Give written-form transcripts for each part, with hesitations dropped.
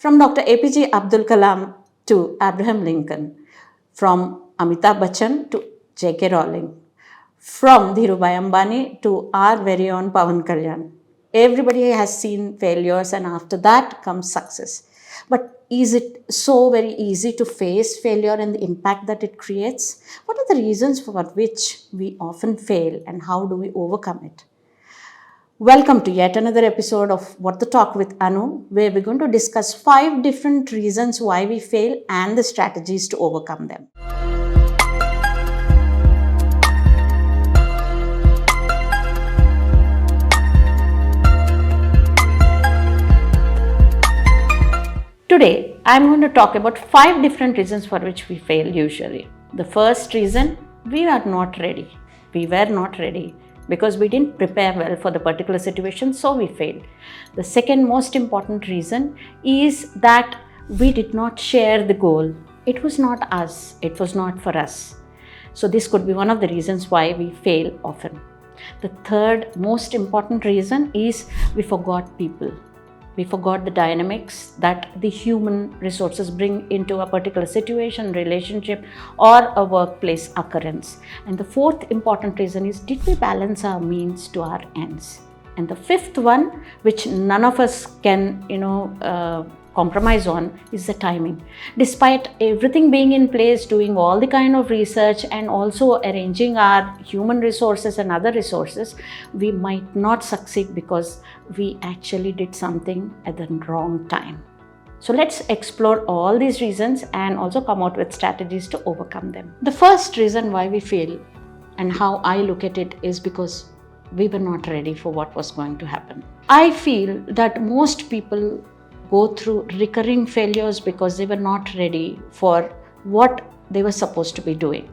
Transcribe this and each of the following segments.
From Dr. APJ Abdul Kalam to Abraham Lincoln, from Amitabh Bachchan to J.K. Rowling, from Dhirubhai Ambani to our very own Pawan Kalyan. Everybody has seen failures and after that comes success. But is it so very easy to face failure and the impact that it creates? What are the reasons for which we often fail and how do we overcome it? Welcome to yet another episode of What the Talk with Anu, where we're going to discuss 5 different reasons why we fail and the strategies to overcome them. Today, I'm going to talk about 5 different reasons for which we fail usually. The first reason, we are not ready. We were not ready because we didn't prepare well for the particular situation, so we failed. The second most important reason is that we did not share the goal. It was not us, it was not for us. So this could be one of the reasons why we fail often. The third most important reason is we forgot people. We forgot the dynamics that the human resources bring into a particular situation, relationship, or a workplace occurrence. And the fourth important reason is, did we balance our means to our ends? And the fifth one, which none of us can, compromise on, is the timing. Despite everything being in place, doing all the kind of research and also arranging our human resources and other resources, we might not succeed because we actually did something at the wrong time. So let's explore all these reasons and also come out with strategies to overcome them. The first reason why we fail and how I look at it is because we were not ready for what was going to happen. I feel that most people go through recurring failures because they were not ready for what they were supposed to be doing.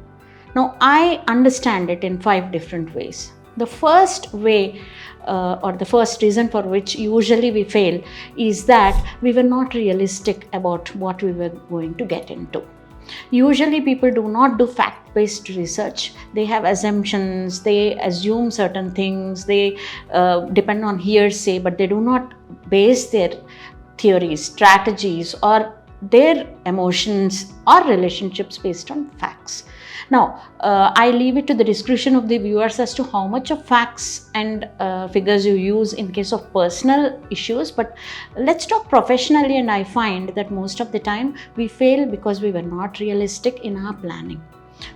Now, I understand it in 5 different ways. The first way or the first reason for which usually we fail is that we were not realistic about what we were going to get into. Usually people do not do fact-based research. They have assumptions, they assume certain things, they depend on hearsay, but they do not base their theories, strategies, or their emotions or relationships based on facts. Now, I leave it to the discretion of the viewers as to how much of facts and figures you use in case of personal issues, but let's talk professionally, and I find that most of the time we fail because we were not realistic in our planning.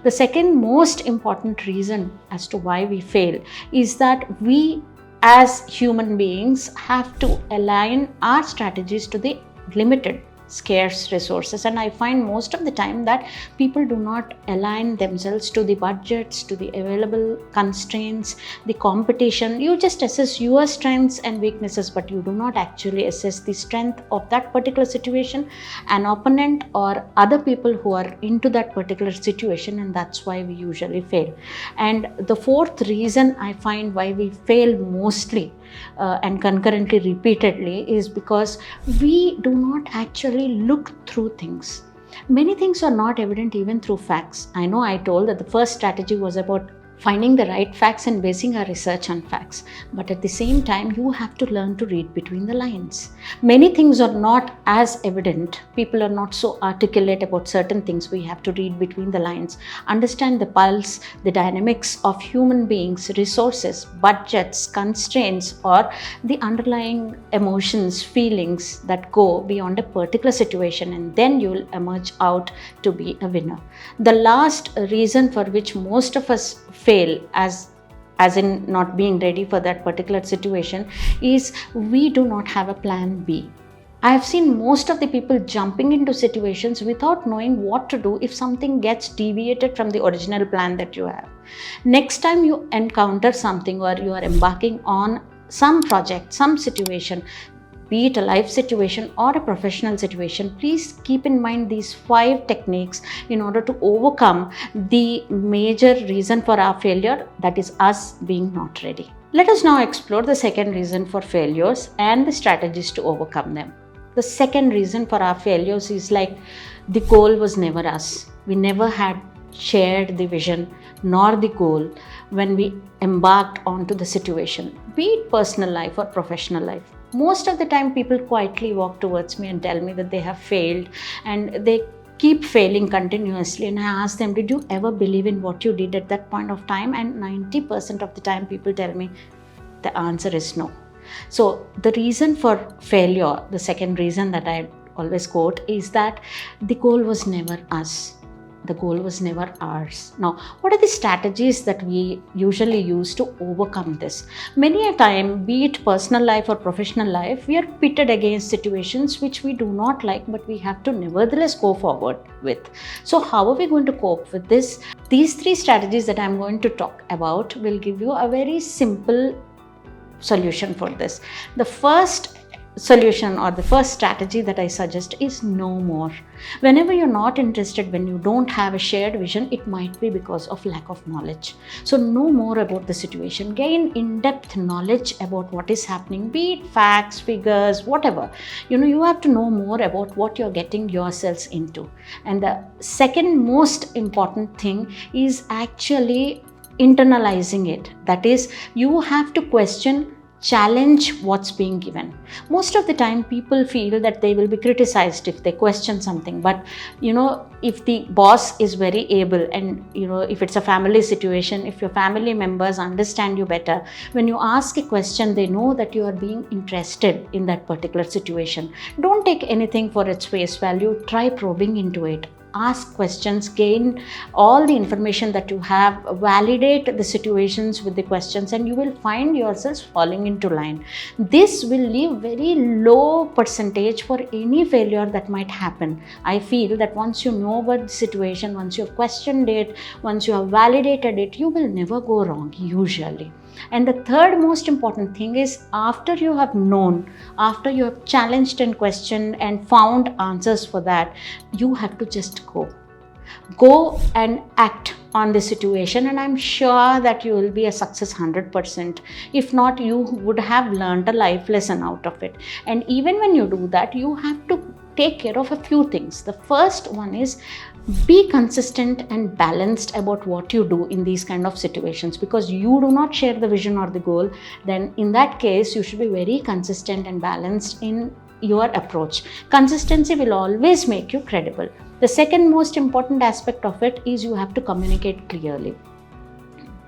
The second most important reason as to why we fail is that we as human beings have to align our strategies to the limited scarce resources, and I find most of the time that people do not align themselves to the budgets, to the available constraints, the competition. You just assess your strengths and weaknesses, but you do not actually assess the strength of that particular situation, an opponent or other people who are into that particular situation, and that's why we usually fail. And the fourth reason I find why we fail mostly and concurrently repeatedly is because we do not actually look through things. Many things are not evident even through facts. I know I told that the first strategy was about finding the right facts and basing our research on facts. But at the same time, you have to learn to read between the lines. Many things are not as evident. People are not so articulate about certain things. We have to read between the lines, understand the pulse, the dynamics of human beings, resources, budgets, constraints, or the underlying emotions, feelings that go beyond a particular situation, and then you'll emerge out to be a winner. The last reason for which most of us fail as in not being ready for that particular situation is we do not have a plan B. I have seen most of the people jumping into situations without knowing what to do if something gets deviated from the original plan that you have. Next time you encounter something or you are embarking on some project, some situation, be it a life situation or a professional situation, please keep in mind these 5 techniques in order to overcome the major reason for our failure, that is us being not ready. Let us now explore the second reason for failures and the strategies to overcome them. The second reason for our failures is like the goal was never us. We never had shared the vision nor the goal when we embarked onto the situation, be it personal life or professional life. Most of the time people quietly walk towards me and tell me that they have failed, and they keep failing continuously, and I ask them, did you ever believe in what you did at that point of time? And 90% of the time people tell me the answer is no. So the reason for failure, the second reason that I always quote, is that the goal was never us. The goal was never ours. Now, what are the strategies that we usually use to overcome this? Many a time, be it personal life or professional life, we are pitted against situations which we do not like, but we have to nevertheless go forward with. So how are we going to cope with this? These 3 strategies that I'm going to talk about will give you a very simple solution for this. The first solution or the first strategy that I suggest is no more. Whenever you're not interested, when you don't have a shared vision, it might be because of lack of knowledge. So know more about the situation, gain in-depth knowledge about what is happening, be it facts, figures, whatever. You have to know more about what you're getting yourselves into. And the second most important thing is actually internalizing it. That is, you have to question, challenge what's being given. Most of the time people feel that they will be criticized if they question something, but if the boss is very able, and if it's a family situation, if your family members understand you better, when you ask a question, they know that you are being interested in that particular situation. Don't take anything for its face value. Try probing into it. Ask questions, gain all the information that you have, validate the situations with the questions, and you will find yourselves falling into line. This will leave very low percentage for any failure that might happen. I feel that once you know about the situation, once you have questioned it, once you have validated it, you will never go wrong usually. And the third most important thing is, after you have known, after you have challenged and questioned and found answers for that, you have to just go and act on the situation, and I'm sure that you will be a success 100%. If not, you would have learned a life lesson out of it. And even when you do that, you have to take care of a few things. The first one is, be consistent and balanced about what you do in these kind of situations, because you do not share the vision or the goal. Then in that case, you should be very consistent and balanced in your approach. Consistency will always make you credible. The second most important aspect of it is, you have to communicate clearly.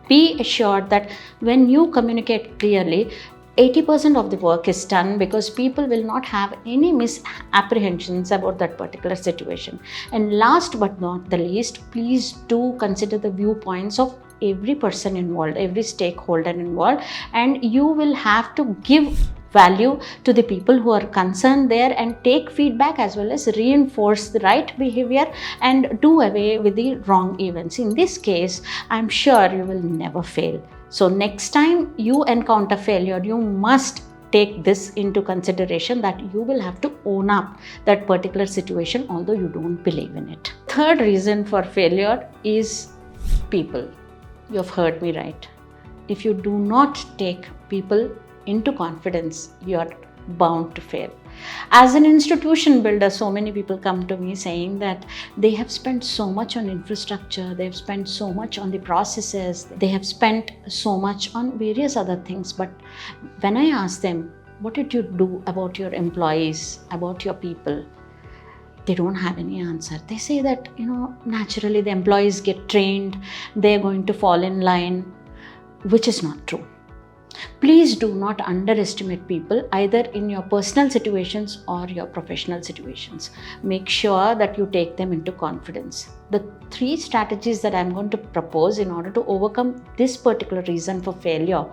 Be assured that when you communicate clearly, 80% of the work is done, because people will not have any misapprehensions about that particular situation. And last but not the least, please do consider the viewpoints of every person involved, every stakeholder involved, and you will have to give value to the people who are concerned there, and take feedback as well as reinforce the right behavior and do away with the wrong events. In this case, I'm sure you will never fail. So next time you encounter failure, you must take this into consideration, that you will have to own up that particular situation, although you don't believe in it. Third reason for failure is people. You've heard me right. If you do not take people into confidence, you're bound to fail. As an institution builder, so many people come to me saying that they have spent so much on infrastructure, they've spent so much on the processes, they have spent so much on various other things. But when I ask them, what did you do about your employees, about your people? They don't have any answer. They say that, naturally the employees get trained, they're going to fall in line, which is not true. Please do not underestimate people, either in your personal situations or your professional situations. Make sure that you take them into confidence. The 3 strategies that I'm going to propose in order to overcome this particular reason for failure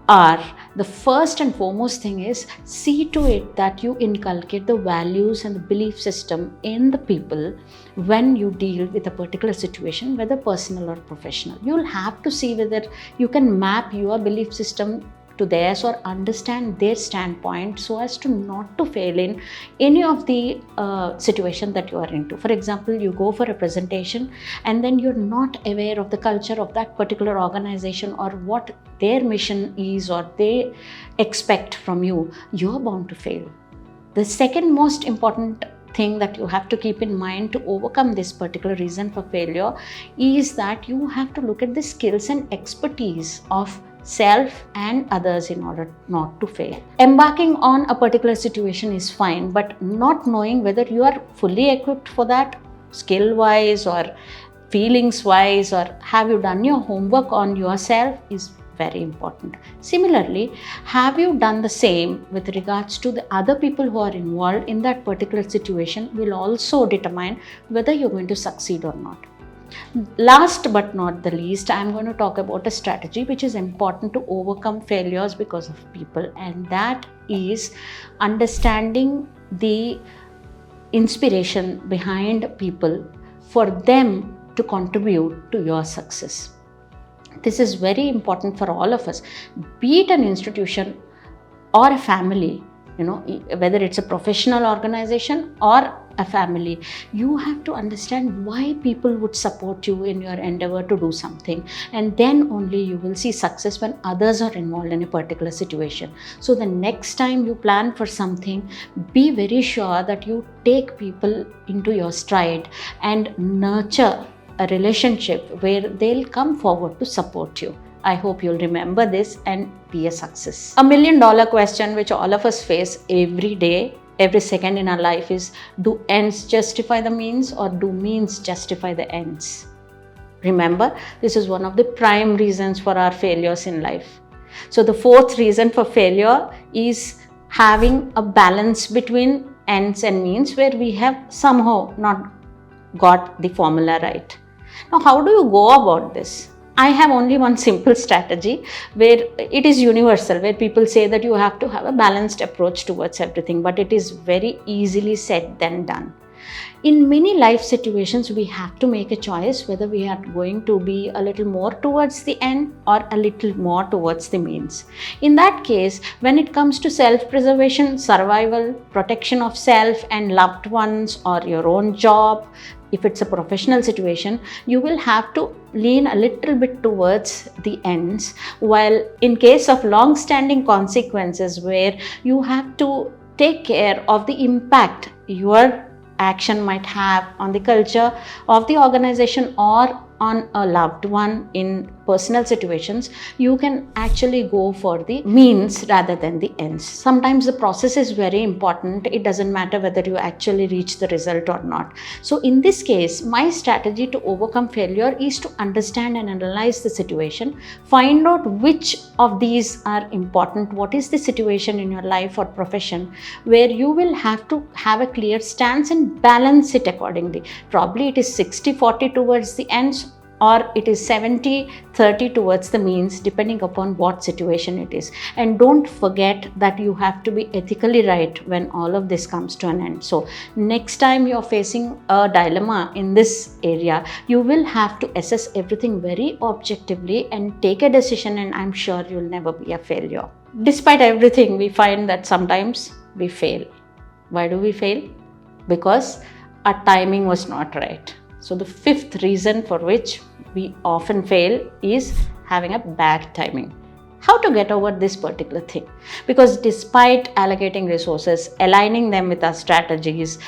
are, the first and foremost thing is, see to it that you inculcate the values and the belief system in the people when you deal with a particular situation, whether personal or professional. You'll have to see whether you can map your belief system to theirs or understand their standpoint, so as to not to fail in any of the situation that you are into. For example, you go for a presentation and then you're not aware of the culture of that particular organization or what their mission is or they expect from you, you're bound to fail. The second most important thing that you have to keep in mind to overcome this particular reason for failure is that you have to look at the skills and expertise of self and others in order not to fail. Embarking on a particular situation is fine, but not knowing whether you are fully equipped for that, skill wise or feelings wise, or have you done your homework on yourself, is very important. Similarly, have you done the same with regards to the other people who are involved in that particular situation will also determine whether you're going to succeed or not. Last but not the least, I'm going to talk about a strategy which is important to overcome failures because of people, and that is understanding the inspiration behind people for them to contribute to your success. This is very important for all of us, be it an institution or a family, whether it's a professional organization or a family. You have to understand why people would support you in your endeavor to do something, and then only you will see success when others are involved in a particular situation. So the next time you plan for something, be very sure that you take people into your stride and nurture a relationship where they'll come forward to support you. I hope you'll remember this and be a success. $1 million question which all of us face every day, every second in our life is, do ends justify the means or do means justify the ends? Remember, this is one of the prime reasons for our failures in life. So the fourth reason for failure is having a balance between ends and means, where we have somehow not got the formula right. Now, how do you go about this? I have only one simple strategy where it is universal, where people say that you have to have a balanced approach towards everything, but it is very easily said than done. In many life situations, we have to make a choice whether we are going to be a little more towards the end or a little more towards the means. In that case, when it comes to self-preservation, survival, protection of self and loved ones, or your own job, if it's a professional situation, you will have to lean a little bit towards the ends, while in case of long-standing consequences where you have to take care of the impact your action might have on the culture of the organization or on a loved one in personal situations, you can actually go for the means rather than the ends. Sometimes the process is very important. It doesn't matter whether you actually reach the result or not. So in this case, my strategy to overcome failure is to understand and analyze the situation, find out which of these are important, what is the situation in your life or profession where you will have to have a clear stance and balance it accordingly. Probably it is 60-40 towards the ends, or it is 70-30 towards the means, depending upon what situation it is. And don't forget that you have to be ethically right when all of this comes to an end. So next time you're facing a dilemma in this area, you will have to assess everything very objectively and take a decision, and I'm sure you'll never be a failure. Despite everything, we find that sometimes we fail. Why do we fail? Because our timing was not right. So the fifth reason for which we often fail is having a bad timing. How to get over this particular thing? Because despite allocating resources, aligning them with our strategies,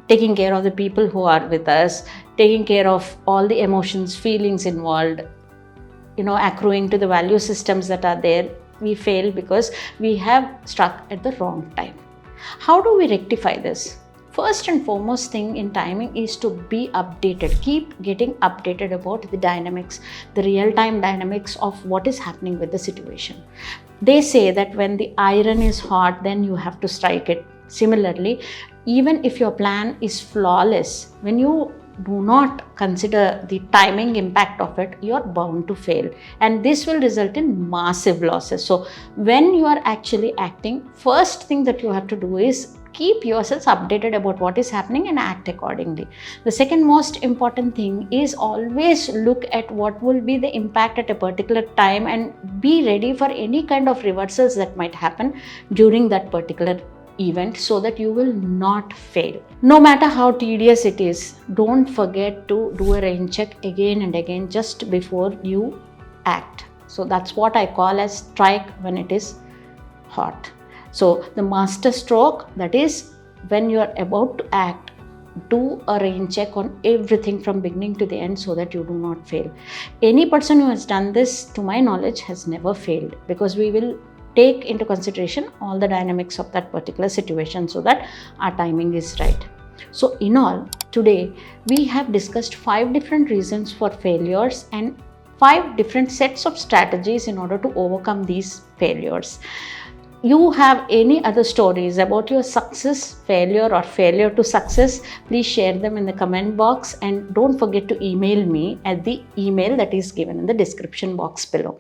taking care of the people who are with us, taking care of all the emotions, feelings involved, accruing to the value systems that are there, we fail because we have struck at the wrong time. How do we rectify this? First and foremost thing in timing is to be updated. Keep getting updated about the dynamics, the real-time dynamics of what is happening with the situation. They say that when the iron is hot, then you have to strike it. Similarly, even if your plan is flawless, when you do not consider the timing impact of it, you are bound to fail. And this will result in massive losses. So when you are actually acting, first thing that you have to do is keep yourselves updated about what is happening and act accordingly. The second most important thing is always look at what will be the impact at a particular time and be ready for any kind of reversals that might happen during that particular event, so that you will not fail. No matter how tedious it is, don't forget to do a rain check again and again just before you act. So that's what I call as strike when it is hot. So the master stroke, that is when you are about to act, do a rain check on everything from beginning to the end so that you do not fail. Any person who has done this, to my knowledge, has never failed, because we will take into consideration all the dynamics of that particular situation so that our timing is right. So in all, today we have discussed 5 different reasons for failures and 5 different sets of strategies in order to overcome these failures. You have any other stories about your success, failure, or failure to success, please share them in the comment box, and don't forget to email me at the email that is given in the description box below.